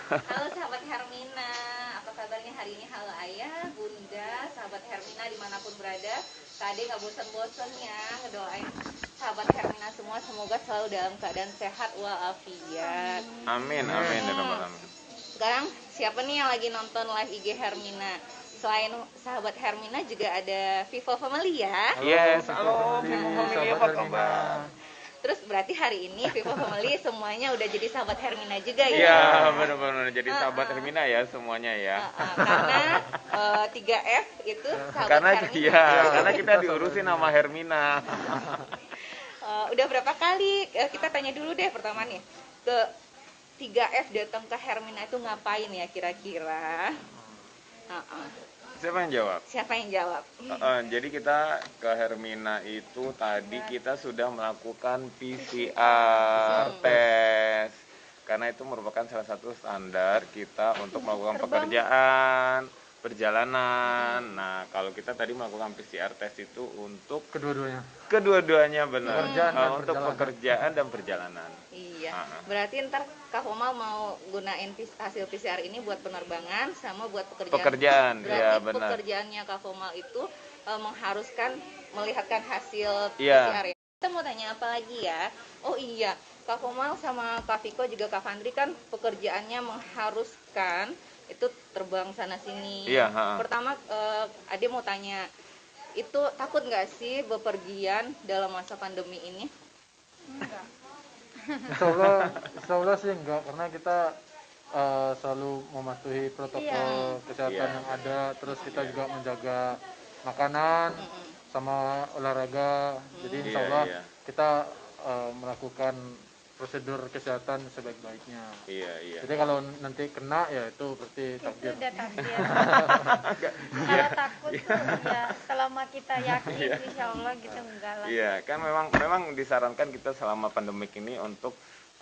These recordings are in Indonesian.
Halo sahabat Hermina, apa kabarnya hari ini? Halo ayah, bunda, sahabat Hermina dimanapun berada. Tadi nggak bosan-bosan ya ngedoain sahabat Hermina semua, semoga selalu dalam keadaan sehat walafiat. Amin, amin, ya Rabbal alamin. Sekarang siapa nih yang lagi nonton live IG Hermina? Selain sahabat Hermina juga ada Vivo Family ya. Yes, halo Vivo Family, apa kabar? Terus berarti hari ini Vivo Family semuanya udah jadi sahabat Hermina juga ya? Iya, benar-benar jadi sahabat Hermina ya semuanya ya. Karena 3F itu sahabat Karena Hermina. iya, karena kita diurusin sama Hermina. Udah berapa kali kita tanya dulu deh pertama nih ke 3F datang ke Hermina itu ngapain ya kira-kira? Siapa yang jawab? Siapa yang jawab? Jadi kita ke Hermina itu tadi kita sudah melakukan PCR tes. Karena itu merupakan salah satu standar kita untuk melakukan pekerjaan, perjalanan. Nah, kalau kita tadi melakukan PCR tes itu untuk kedua-duanya benar. Untuk pekerjaan dan perjalanan. Iya. Berarti ntar Kak Homal mau gunain hasil PCR ini buat penerbangan sama buat pekerjaan. Pekerjaan, berarti ya benar. pekerjaannya Kak Homal itu mengharuskan melihatkan hasil Iya. PCR. Kita mau tanya apa lagi ya? Oh iya, Kak Homal sama Kak Viko juga Kak Fandri kan pekerjaannya mengharuskan itu terbang sana sini. Iya. Pertama, Ade mau tanya, itu takut nggak sih bepergian dalam masa pandemi ini? Enggak. Insya Allah sih enggak, karena kita selalu mematuhi protokol kesehatan yang ada, terus kita juga menjaga makanan sama olahraga. Jadi insya Allah kita melakukan prosedur kesehatan sebaik-baiknya. Iya. Jadi kalau nanti kena ya itu berarti takdir. Itu udah takdir. Kalau takut tuh ya selama kita yakin insya Allah gitu enggak lah. Iya, kan memang disarankan kita selama pandemik ini untuk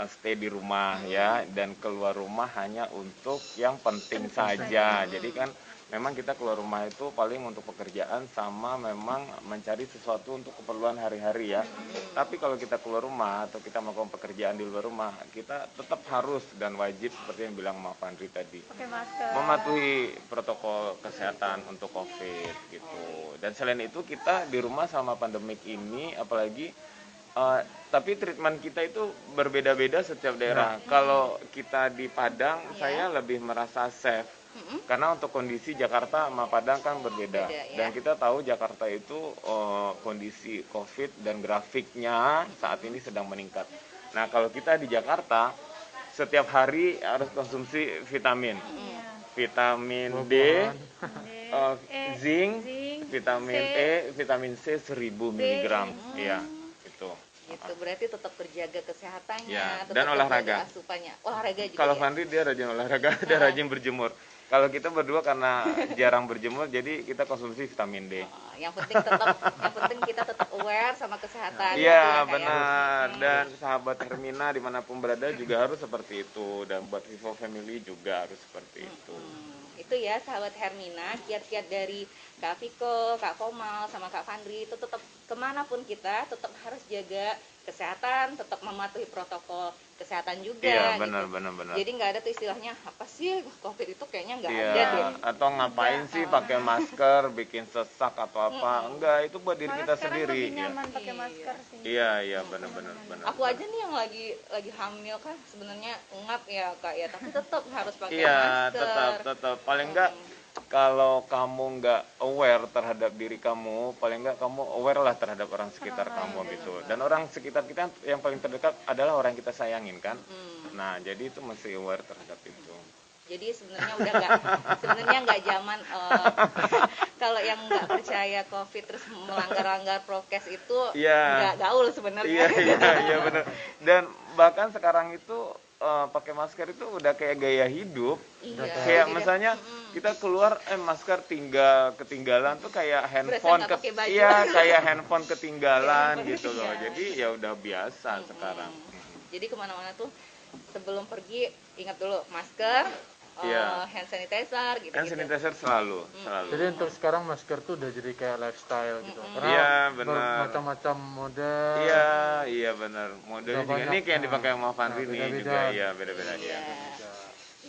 stay di rumah ya, dan keluar rumah hanya untuk yang penting saja. Jadi kan memang kita keluar rumah itu paling untuk pekerjaan sama memang mencari sesuatu untuk keperluan hari-hari ya. Tapi kalau kita keluar rumah atau kita melakukan pekerjaan di luar rumah, kita tetap harus dan wajib seperti yang bilang Mbak Fandri tadi, Pakai masker. mematuhi protokol kesehatan untuk COVID gitu. Dan selain itu kita di rumah selama pandemik ini apalagi tapi treatment kita itu berbeda-beda setiap daerah. Kalau kita di Padang, saya lebih merasa safe. Karena untuk kondisi Jakarta sama Padang kan berbeda. Dan kita tahu Jakarta itu kondisi COVID dan grafiknya saat ini sedang meningkat. Nah, kalau kita di Jakarta, setiap hari harus konsumsi vitamin. Vitamin D, zinc, vitamin E, vitamin C 1000 mg. Iya, itu. Gitu, berarti tetap terjaga kesehatannya, Ya, tetap dan olahraga. terjaga asupannya. Olahraga juga. Kalau ya? Fandri dia rajin olahraga, dia rajin berjemur. Kalau kita berdua karena jarang berjemur, jadi kita konsumsi vitamin D. Yang penting kita tetap aware sama kesehatan. Iya, benar. Dan sahabat Hermina dimanapun berada juga harus seperti itu. Dan buat Vivo Family juga harus seperti itu. Itu ya sahabat Hermina, kiat-kiat dari Kak Viko, Kak Komal, sama Kak Fandri itu tetap kemanapun kita tetap harus jaga kesehatan, tetap mematuhi protokol kesehatan juga. Iya, benar. Jadi nggak ada tuh istilahnya apa sih COVID itu kayaknya nggak Iya, ada deh. atau ngapain sih pakai masker, bikin sesak atau apa? Enggak, itu buat diri Malah kita sekarang sendiri. lebih nyaman pakai masker sih. Iya, benar. Aku aja nih yang lagi hamil kan sebenarnya ngap ya Kak ya, tapi tetap harus pakai Iya, masker. tetap. Paling enggak kalau kamu nggak aware terhadap diri kamu, paling nggak kamu aware lah terhadap orang sekitar kamu gitu. Dan orang sekitar kita yang paling terdekat adalah orang yang kita sayangin kan. Nah, jadi itu mesti aware terhadap itu. Jadi sebenarnya udah nggak zaman kalau yang nggak percaya COVID terus melanggar prokes itu nggak gaul sebenarnya. Iya benar. Dan bahkan sekarang itu pakai masker itu udah kayak gaya hidup. Iya. Kayak misalnya kita keluar masker ketinggalan tuh kayak handphone kayak handphone ketinggalan gitu loh. Jadi ya udah biasa sekarang. Jadi kemana-mana tuh sebelum pergi ingat dulu masker, hand sanitizer gitu. Hand sanitizer selalu. Jadi untuk sekarang masker tuh udah jadi kayak lifestyle gitu. Karena Iya, benar. macam-macam model. Iya benar. Modelnya juga ini kayak yang dipakai sama Fandri nih juga. Iya, beda-beda ya.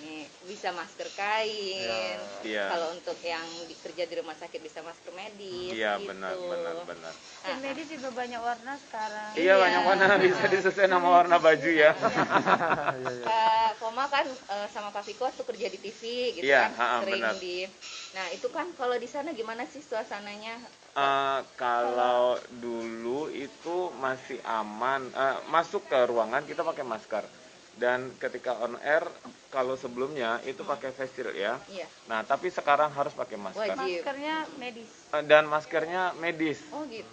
Nih, bisa masker kain. Iya. Kalau untuk yang kerja di rumah sakit bisa masker medis. Iya, gitu. benar. Dan medis juga banyak warna sekarang. Iya, banyak warna, bisa disesuaikan sama warna baju ya. Kak Koma kan sama Kak Viko tuh kerja di TV gitu Iya, kan, sering benar. Nah itu kan kalau di sana gimana sih suasananya? Kalau dulu itu masih aman, masuk ke ruangan kita pakai masker, dan ketika on air kalau sebelumnya itu pakai face shield ya. Iya. Nah tapi sekarang harus pakai masker. Wajib. Maskernya medis. Dan maskernya medis. Oh gitu.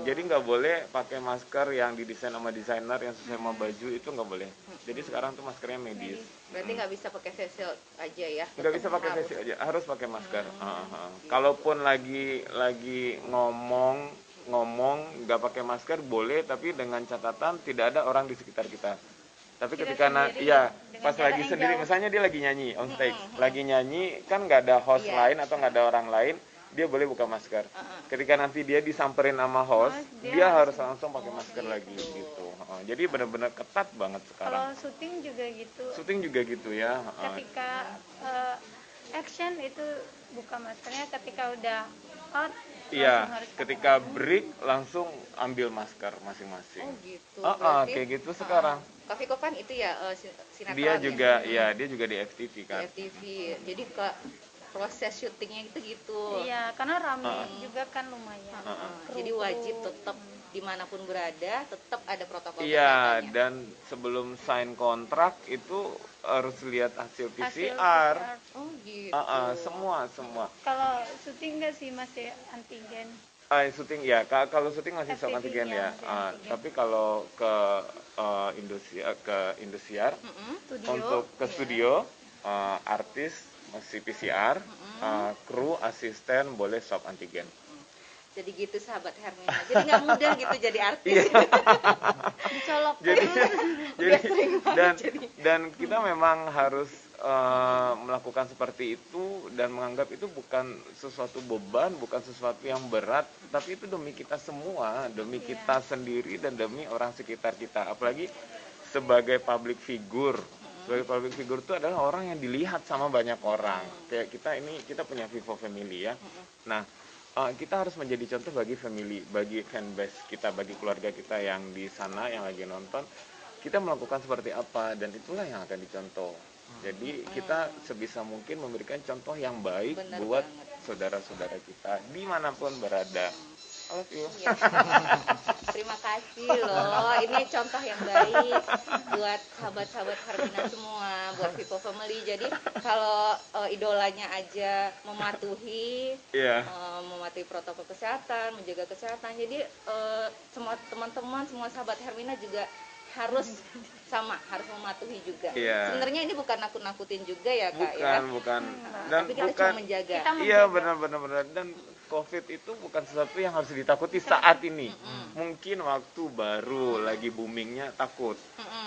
Jadi nggak boleh pakai masker yang didesain sama desainer yang sesuai sama baju, itu nggak boleh. Jadi sekarang tuh maskernya medis. Berarti nggak bisa pakai face shield aja ya? Nggak bisa pakai face shield aja, harus pakai masker. Kalaupun lagi ngomong nggak pakai masker boleh, tapi dengan catatan tidak ada orang di sekitar kita. Tapi Tidak ketika sendiri, pas dengan lagi jarak yang sendiri, jauh. misalnya dia lagi nyanyi on stage, lagi nyanyi kan nggak ada host Iya. lain atau nggak ada orang lain, dia boleh buka masker. Ketika nanti dia disamperin sama host, dia harus langsung pakai masker lagi gitu. Jadi benar-benar ketat banget Kalau sekarang. syuting juga gitu. Syuting juga gitu ya. Ketika action itu buka maskernya, ketika udah out Iya, langsung harus pakai ketika break langsung ambil masker masing-masing. Oh gitu. Berarti, Kayak gitu sekarang. Kak Viko kan itu ya sinetron Dia ya? juga, ya dia juga di FTV Di kan. FTV. Jadi ke proses syutingnya itu gitu. Iya, karena rame juga kan lumayan. Jadi wajib tetap dimanapun berada tetap ada protokol Iya, kesehatannya. dan sebelum sign kontrak itu harus lihat hasil Hasil PCR. Oh gitu. Semua. Kalau syuting nggak sih masih antigen. Syuting ya, kalau syuting masih swab FTV antigen ya, ya. masih antigen. Tapi kalau ke Indosiar Studio. untuk ke studio, artis masih PCR, kru asisten boleh swab antigen. Jadi gitu sahabat Hermina. Jadi nggak mudah gitu jadi artis. Iya. Dicolok jadi sering banget jadi. dan kita memang harus melakukan seperti itu dan menganggap itu bukan sesuatu beban, bukan sesuatu yang berat, tapi itu demi kita semua, demi kita sendiri dan demi orang sekitar kita. Apalagi sebagai public figure. Sebagai public figure itu adalah orang yang dilihat sama banyak orang. Kayak kita punya Vivo Family ya. Nah, kita harus menjadi contoh bagi family, bagi fanbase kita, bagi keluarga kita yang di sana yang lagi nonton. Kita melakukan seperti apa, dan itulah yang akan dicontoh. Jadi kita sebisa mungkin memberikan contoh yang baik Bener buat banget. saudara-saudara kita dimanapun berada. I love you. Iya. Terima kasih loh. Ini contoh yang baik buat sahabat-sahabat Hermina semua, buat Vivo Family. Jadi kalau idolanya aja mematuhi mematuhi protokol kesehatan, menjaga kesehatan. Jadi semua teman-teman, semua sahabat Hermina juga harus harus mematuhi juga. Iya. Sebenarnya ini bukan nakut-nakutin juga ya Kak ya. Bukan. Dan Tapi kita cuma menjaga. Iya, benar. Dan COVID itu bukan sesuatu yang harus ditakuti saat ini. Mungkin waktu baru lagi boomingnya takut.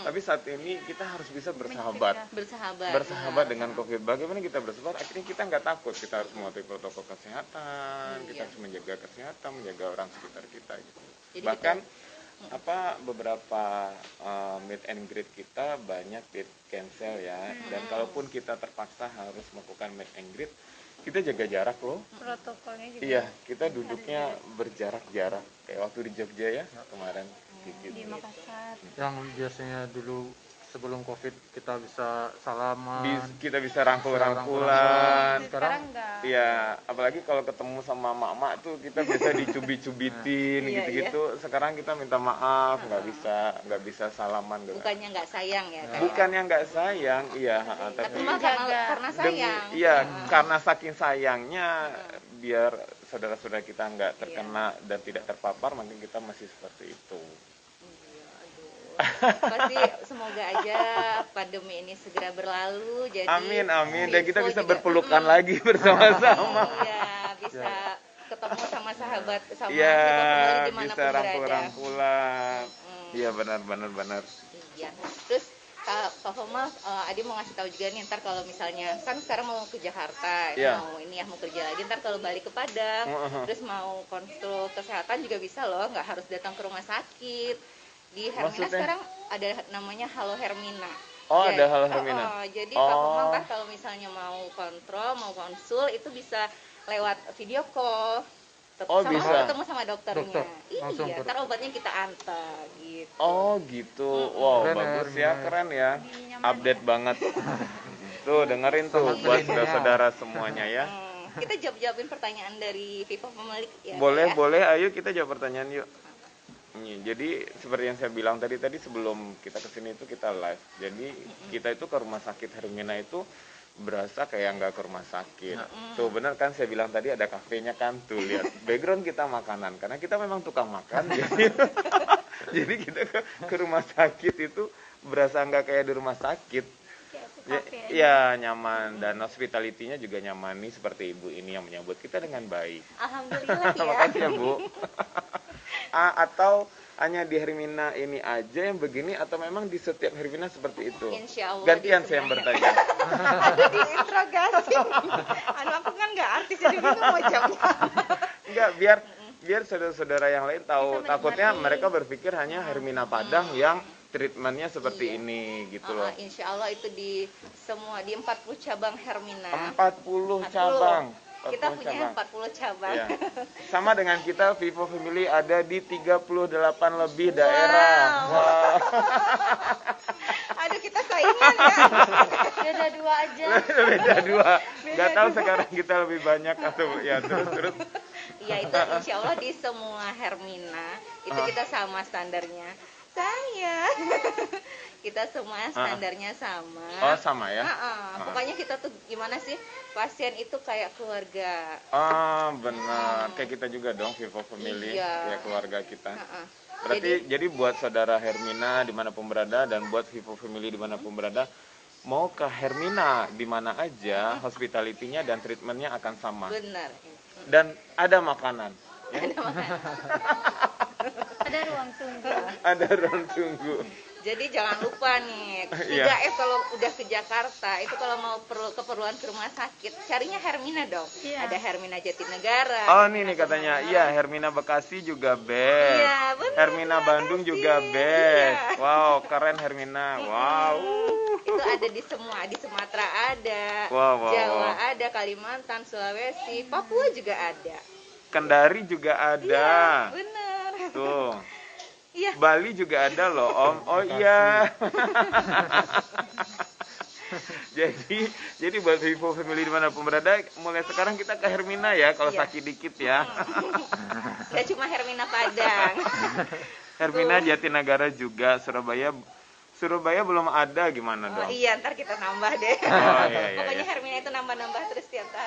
Tapi saat ini kita harus bisa bersahabat. Bersahabat dengan COVID. Bagaimana kita bersahabat? Akhirnya kita nggak takut. Kita harus mematuhi protokol kesehatan. Kita harus menjaga kesehatan, menjaga orang sekitar kita. Gitu. Jadi Bahkan beberapa meet and greet kita banyak di cancel ya. Dan kalaupun kita terpaksa harus melakukan meet and greet, kita jaga jarak loh. protokolnya juga. Iya, kita duduknya berjarak-jarak kayak waktu di Jogja ya kemarin. Di Makassar. Yang biasanya dulu sebelum COVID kita bisa salaman. Kita bisa rangkul-rangkulan. Sekarang enggak. Iya, apalagi kalau ketemu sama mak-mak tuh kita bisa dicubit-cubitin Iya, gitu-gitu. Sekarang kita minta maaf, nggak bisa salaman. Bukannya nggak sayang ya Kak ya? Bukannya nggak sayang, iya, Tapi tapi mah karena sayang. karena saking sayangnya biar saudara-saudara kita nggak terkena dan tidak terpapar, mungkin kita masih seperti itu. Pasti semoga aja pandemi ini segera berlalu. Jadi Amin. Dan kita Vivo bisa juga, berpelukan lagi bersama-sama. Iya, bisa ketemu sama sahabat sama Iya, Vivo Family dimanapun bisa berada. rangkul-rangkulan. Iya, benar. Iya. Terus Kak Foma, Adi mau ngasih tahu juga nih, ntar kalau misalnya kan sekarang mau ke Jakarta, Iya. mau kerja lagi, ntar kalau balik ke Padang, terus mau kontrol kesehatan juga bisa loh, nggak harus datang ke rumah sakit. Di Hermina Maksudnya? sekarang ada namanya Halo Hermina. Oh, Ya, ada hal Hermina. jadi Oh. Pak Komang kan kalau misalnya mau kontrol, mau konsul itu bisa lewat video call. Oh, sama bisa. ketemu sama dokternya. Dokter, langsung Iya, ke ntar obatnya kita antar gitu. Oh gitu. Wow, Keren ya, bagus Hermina ya, ya. keren ya. Lebih nyaman Update banget. Tuh, dengerin tuh Sangat buat milenial. saudara semuanya ya. Kita jawabin pertanyaan dari Viva pemilik ya. Boleh, Pak, ya? boleh. Ayo kita jawab pertanyaan yuk. Jadi seperti yang saya bilang tadi sebelum kita kesini itu kita live. Jadi kita itu ke rumah sakit Hermina itu berasa kayak nggak ke rumah sakit. Tuh bener kan saya bilang tadi ada kafenya kan, tuh lihat background kita makanan karena kita memang tukang makan. Jadi kita ke rumah sakit itu berasa nggak kayak di rumah sakit. Ya nyaman dan hospitality-nya juga nyaman nih seperti ibu ini yang menyambut kita dengan baik. Alhamdulillah ya. Makasih ya Bu. Atau hanya di Hermina ini aja yang begini atau memang di setiap Hermina seperti itu? Insya Allah Gantian di saya yang semua bertanya. Aduh diinterogasi. Aku kan nggak artis jadi bingung mau jawab. Enggak, biar saudara-saudara yang lain tahu. Bisa Takutnya menikmati. mereka berpikir hanya Hermina Padang yang treatmentnya seperti ini gitu loh. Insya Allah itu di semua di 40 cabang Hermina. 40 cabang. Kita 40 punya 40 cabang. Ya. Sama dengan kita Vivo Family ada di 38 lebih daerah. Wow. Aduh kita saingan ya. Beda 2 aja. Beda 2. Gak tahu sekarang kita lebih banyak atau ya terus. Iya itu insya Allah di semua Hermina itu kita sama standarnya. Kita semua standarnya sama. Oh sama ya? Pokoknya kita tuh gimana sih, pasien itu kayak keluarga. Benar. Kayak kita juga dong Vivo Family, Iya. kayak keluarga kita. Berarti jadi buat saudara Hermina dimanapun berada dan buat Vivo Family dimanapun berada, mau ke Hermina di mana aja, hospitality-nya dan treatment-nya akan sama. Benar. Dan ada makanan. Ya? Ada ruang tunggu. Ada ruang tunggu. Jadi jangan lupa nih, Iya. 3F kalau udah ke Jakarta, itu kalau mau keperluan ke rumah sakit, carinya Hermina dong. Iya. Ada Hermina Jatinegara. Oh Hermina nih katanya, Kemang. iya Hermina Bekasi juga best. Iya, benar, Hermina terima Bandung kasih. juga best. Iya. Wow, keren Hermina. Wow. Itu ada di semua, di Sumatera ada, Wow, Jawa wow. ada, Kalimantan, Sulawesi, Papua juga ada. Kendari juga ada. Iya, bener. Tuh. Iya. Bali juga ada loh Om. Oh iya. jadi buat Vivo Family dimanapun berada, mulai sekarang kita ke Hermina ya kalau Iya. sakit dikit ya. Gak cuma Hermina Padang. Hermina Jatinegara juga, Surabaya belum ada gimana Oh dong? iya, ntar kita nambah deh. Oh, iya, iya, Pokoknya iya. Hermina itu nambah-nambah terus tiap tahun.